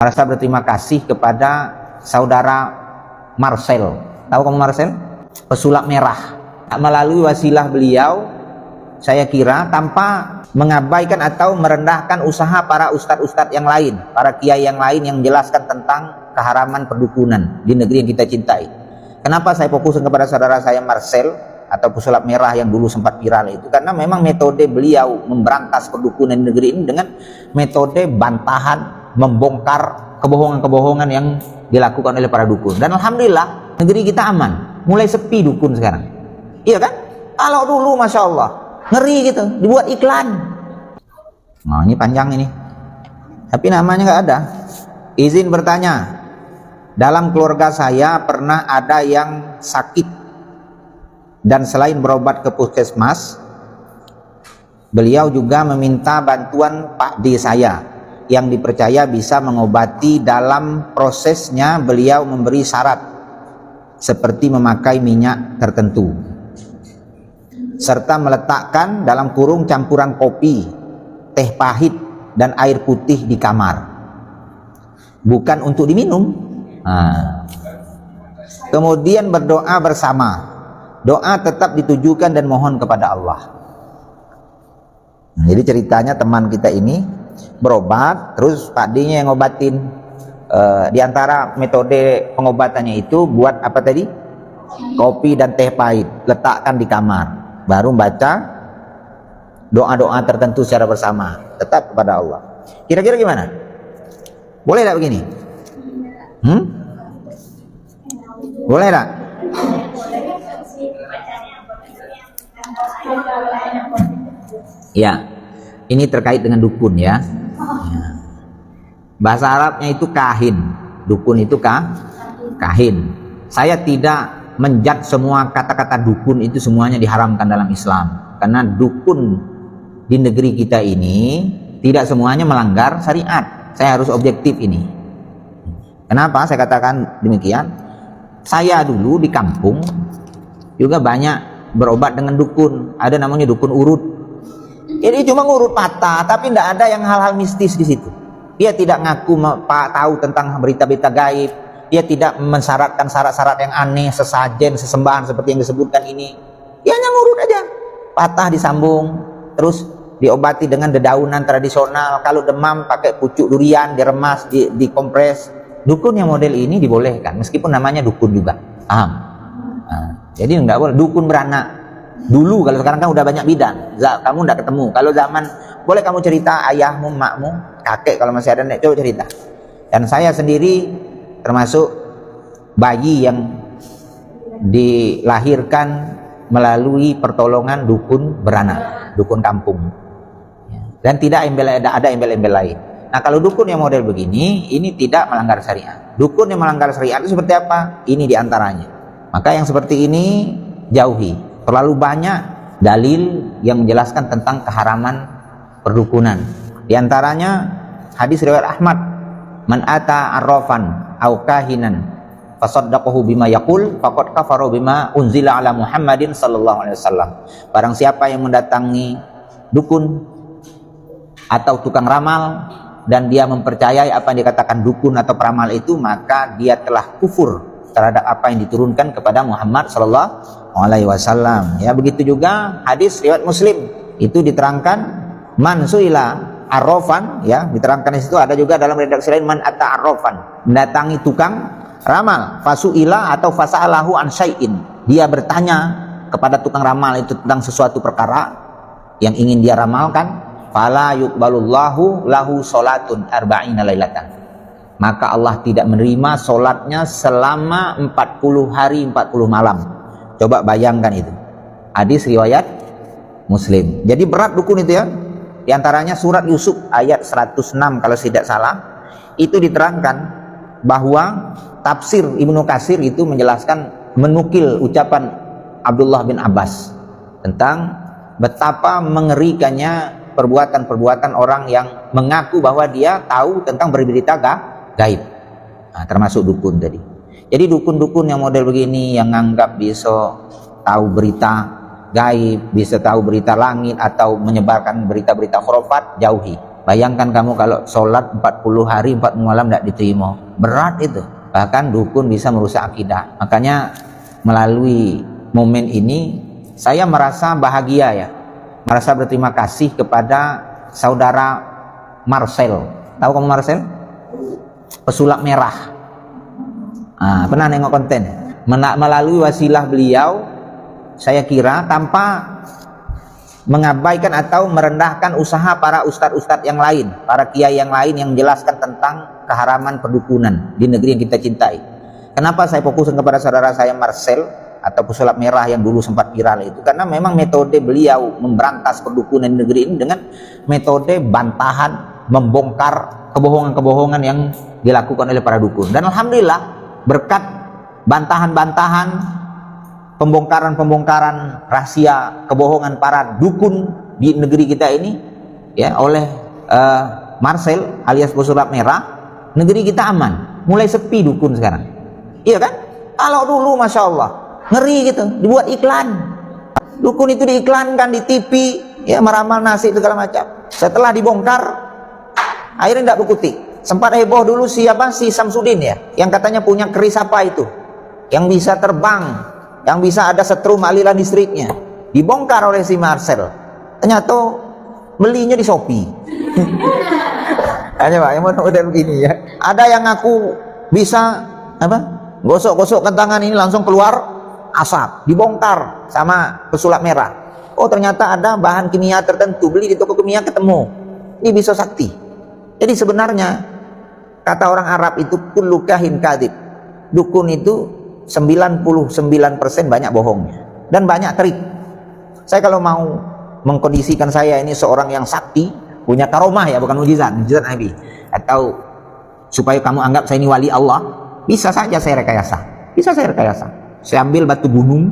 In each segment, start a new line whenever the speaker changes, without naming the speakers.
Merasa berterima kasih kepada saudara Marcel. Tahu kamu Marcel? Pesulap merah. Melalui wasilah beliau, saya kira tanpa mengabaikan atau merendahkan usaha para ustadz-ustadz yang lain, para kiai yang lain yang menjelaskan tentang keharaman perdukunan di negeri yang kita cintai. Kenapa saya fokuskan kepada saudara saya Marcel atau pesulap merah yang dulu sempat viral itu? Karena memang metode beliau memberantas perdukunan di negeri ini dengan metode bantahan, membongkar kebohongan-kebohongan yang dilakukan oleh para dukun. Dan alhamdulillah negeri kita aman, mulai sepi dukun sekarang. Iya kan? Kalau dulu masya Allah ngeri gitu, dibuat iklan. Nah ini panjang ini, tapi namanya nggak ada. Izin bertanya, dalam keluarga saya pernah ada yang sakit dan selain berobat ke puskesmas, beliau juga meminta bantuan Pak D saya yang dipercaya bisa mengobati. Dalam prosesnya beliau memberi syarat seperti memakai minyak tertentu serta meletakkan dalam kurung campuran kopi, teh pahit dan air putih di kamar, bukan untuk diminum. Kemudian berdoa bersama. Doa tetap ditujukan dan mohon kepada Allah. Jadi ceritanya teman kita ini berobat, terus Pak D-nya yang ngobatin. Di antara metode pengobatannya itu buat apa tadi? Kopi dan teh pahit, letakkan di kamar, baru baca doa-doa tertentu secara bersama, tetap kepada Allah. Kira-kira gimana? Boleh tak begini? Boleh tak? Ya, ini terkait dengan dukun ya. Bahasa Arabnya itu kahin, dukun itu kahin. Saya tidak menjat semua kata-kata dukun itu semuanya diharamkan dalam Islam, karena dukun di negeri kita ini tidak semuanya melanggar syariat. Saya harus objektif ini. Kenapa saya katakan demikian? Saya dulu di kampung juga banyak berobat dengan dukun. Ada namanya dukun urut. Ini cuma ngurut patah, tapi tidak ada yang hal-hal mistis di situ. Dia tidak ngaku tahu tentang berita-berita gaib. Dia tidak mensyaratkan syarat-syarat yang aneh, sesajen, sesembahan seperti yang disebutkan ini. Dia hanya ngurut aja. Patah disambung, terus diobati dengan dedaunan tradisional. Kalau demam pakai pucuk durian, diremas, dikompres. Dukun yang model ini dibolehkan, meskipun namanya dukun juga. Paham? Jadi enggak boleh dukun beranak. Dulu, kalau sekarang kan udah banyak bidan, kamu enggak ketemu. Kalau zaman, boleh kamu cerita ayahmu, makmu, kakek kalau masih ada, coba cerita. Dan saya sendiri termasuk bayi yang dilahirkan melalui pertolongan dukun beranak, dukun kampung. Dan tidak ada embel-embel lain. Nah kalau dukun yang model begini, ini tidak melanggar syariat. Dukun yang melanggar syariat itu seperti apa? Ini diantaranya. Maka yang seperti ini jauhi. Terlalu banyak dalil yang menjelaskan tentang keharaman perdukunan. Di antaranya hadis riwayat Ahmad, man ata arrafan au kahinan fasaddaqahu bima yaqul faqad kafara bima unzila ala Muhammadin sallallahu alaihi wasallam. Barang siapa yang mendatangi dukun atau tukang ramal dan dia mempercayai apa yang dikatakan dukun atau peramal itu, maka dia telah kufur terhadap apa yang diturunkan kepada Muhammad sallallahu alaihi wasallam. Ya, begitu juga hadis riwayat Muslim itu diterangkan man suila arrafan, ya, diterangkan di situ. Ada juga dalam redaksi lain man ata arrafan, mendatangi tukang ramal, fasuila atau fasalahu an syai'in, dia bertanya kepada tukang ramal itu tentang sesuatu perkara yang ingin dia ramalkan, fala yuqbalullahu lahu salatun arba'ina lailatan, maka Allah tidak menerima solatnya selama 40 hari 40 malam. Coba bayangkan itu. Hadis riwayat Muslim. Jadi berat dukun itu ya. Di antaranya surat Yusuf ayat 106 kalau tidak salah, itu diterangkan bahwa tafsir Ibnu Katsir itu menjelaskan, menukil ucapan Abdullah bin Abbas tentang betapa mengerikannya perbuatan-perbuatan orang yang mengaku bahwa dia tahu tentang berita gaib. Nah, termasuk dukun tadi. Jadi dukun-dukun yang model begini yang nganggap bisa tahu berita gaib, bisa tahu berita langit atau menyebarkan berita-berita khurafat, jauhi. Bayangkan kamu kalau sholat 40 hari 40 malam tidak diterima, berat itu. Bahkan dukun bisa merusak akidah. Makanya melalui momen ini saya merasa bahagia ya, merasa berterima kasih kepada saudara Marcel. Tahu kamu Marcel? Pesulap merah. Pernah nengok konten. Melalui wasilah beliau, saya kira tanpa mengabaikan atau merendahkan usaha para ustadz-ustadz yang lain, para kiai yang lain yang menjelaskan tentang keharaman perdukunan di negeri yang kita cintai. Kenapa saya fokuskan kepada saudara saya Marcel atau pesulap merah yang dulu sempat viral itu? Karena memang metode beliau memberantas perdukunan di negeri ini dengan metode bantahan, membongkar kebohongan-kebohongan yang dilakukan oleh para dukun. Dan alhamdulillah berkat bantahan-bantahan, pembongkaran-pembongkaran rahasia kebohongan para dukun di negeri kita ini ya oleh Marcel alias pesulap merah, negeri kita aman, mulai sepi dukun sekarang. Iya kan? Kalau dulu Masya Allah ngeri gitu, dibuat iklan dukun itu, diiklankan di TV ya, meramal nasib segala macam. Setelah dibongkar akhirnya tidak berkutik. Sempat heboh dulu siapa, si Samsudin ya, yang katanya punya keris apa itu yang bisa terbang, yang bisa ada setrum aliran listriknya, dibongkar oleh si Marcel. Ternyata belinya di Shopee. Aja Pak, yang model begini ya. Ada yang ngaku bisa apa? Gosok-gosok ke tangan ini langsung keluar asap, dibongkar sama pesulap merah. Oh ternyata ada bahan kimia tertentu, beli di toko kimia ketemu. Ini bisa sakti. Jadi sebenarnya kata orang Arab itu kullu kahin kadhib. Dukun itu 99% banyak bohongnya dan banyak trik. Saya kalau mau mengkondisikan saya ini seorang yang sakti, punya karomah ya, bukan mujizat Nabi, atau supaya kamu anggap saya ini wali Allah, bisa saja saya rekayasa. Bisa saya rekayasa. Saya ambil batu gunung,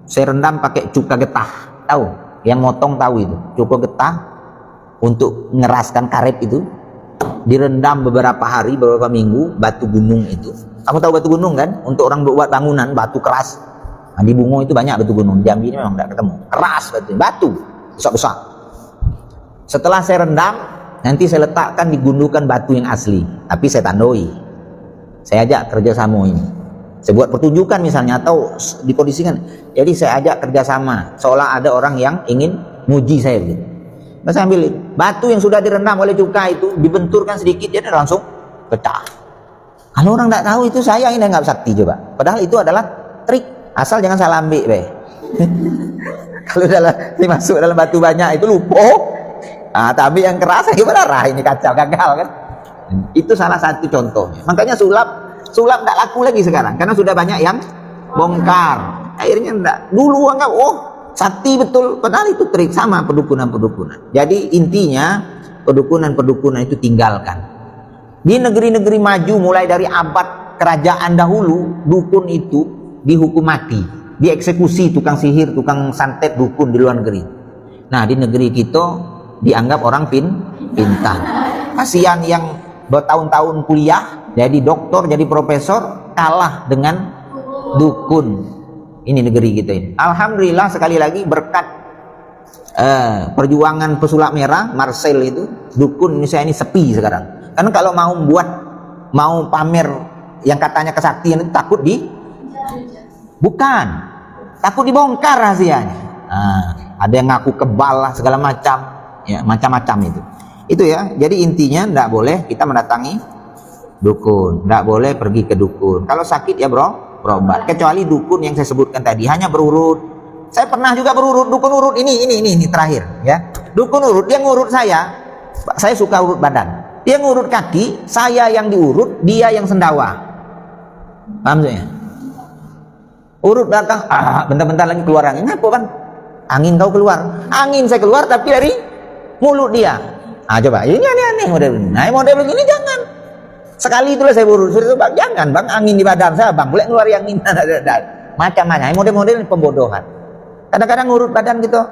saya rendam pakai cuka getah. Tahu? Yang motong tahu itu. Cuka getah untuk ngeraskan karet itu, direndam beberapa hari, beberapa minggu, batu gunung itu. Kamu tahu batu gunung kan? Untuk orang buat bangunan, batu keras. Nah, di Bungo itu banyak batu gunung. Jambi ini memang tidak ketemu. Keras batu besar-besar. Setelah saya rendam, nanti saya letakkan di gundukan batu yang asli. Tapi saya tandoi. Saya ajak kerjasama ini. Saya buat pertunjukan misalnya, atau dikondisikan. Jadi saya ajak kerjasama, seolah ada orang yang ingin muji saya gitu. Nah, saya ambil batu yang sudah direndam oleh cuka itu, dibenturkan sedikit, dia langsung pecah. Kalau orang tidak tahu itu saya ini nggak sakti coba. Padahal itu adalah trik. Asal jangan salah ambil, be. Kalau dimasuk dalam batu banyak itu lupa. Tapi yang keras gimana? Ini kacau, gagal kan? Itu salah satu contohnya. Makanya sulap tidak laku lagi sekarang karena sudah banyak yang bongkar. Akhirnya enggak. Dulu anggap sakti betul, padahal itu trik. Sama perdukunan. Jadi intinya perdukunan itu tinggalkan. Di negeri-negeri maju mulai dari abad kerajaan dahulu, dukun itu dihukum mati, dieksekusi tukang sihir, tukang santet dukun di luar negeri. Nah di negeri kita dianggap orang pintar. Kasihan yang bertahun-tahun kuliah jadi doktor, jadi profesor, kalah dengan dukun. Ini negeri kita ini. Alhamdulillah sekali lagi berkat perjuangan pesulap merah Marcel itu, dukun Indonesia ini sepi sekarang. Karena kalau mau pamer yang katanya kesaktian itu takut takut dibongkar rahasianya. Ada yang ngaku kebal lah segala macam, ya macam-macam itu ya. Jadi intinya tidak boleh kita mendatangi dukun, tidak boleh pergi ke dukun. Kalau sakit ya berobat, kecuali dukun yang saya sebutkan tadi hanya berurut. Saya pernah juga berurut, dukun urut ini terakhir ya. Dukun urut, dia ngurut saya suka urut badan. Dia ngurut kaki, saya yang diurut, dia yang sendawa. Paham saya? Urut belakang, bentar-bentar lagi keluar angin. Kenapa bang? Angin kau keluar. Angin saya keluar tapi dari mulut dia. Coba, ini aneh-aneh model ini. Nah model begini jangan. Sekali itulah saya urut. Bang, jangan bang, angin di badan saya bang, boleh keluar angin. Macam-macam. Model-model pembodohan. Kadang-kadang ngurut badan gitu,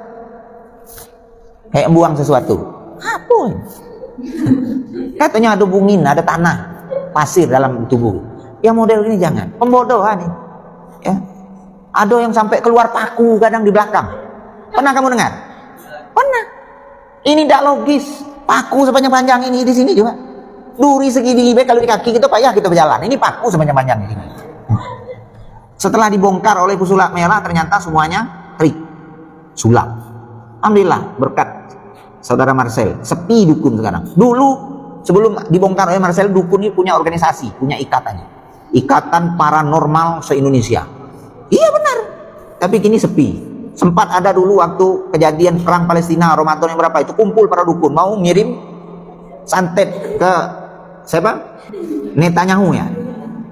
kayak buang sesuatu. Apa ini? Katanya ada bungin, ada tanah, pasir dalam tubuh. Yang model ini jangan, pembodohan nih. Ya. Ada yang sampai keluar paku kadang di belakang. Pernah kamu dengar? Pernah. Ini tidak logis. Paku sepanjang-panjang ini di sini juga. Duri segini kalau di kaki kita payah kita berjalan. Ini paku sepanjang-panjang ini. Setelah dibongkar oleh pesulap merah, ternyata semuanya trik, sulap. Alhamdulillah berkat saudara Marcel, sepi dukun sekarang. Dulu sebelum dibongkar oleh Marcel, dukun ini punya organisasi, punya ikatannya, Ikatan Paranormal se-Indonesia. Iya benar. Tapi kini sepi. Sempat ada dulu waktu kejadian perang Palestina Ramadan yang berapa itu, kumpul para dukun mau ngirim santet ke siapa? Netanyahu ya.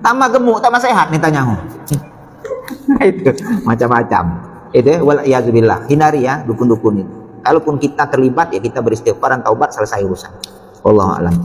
Tambah gemuk, tambah sehat Netanyahu. Itu macam-macam. Itu wal-iyazubillah. Hindari ya dukun-dukun itu. Kalaupun kita terlibat ya kita beristighfar dan taubat, selesai urusan. Wallahu a'lam.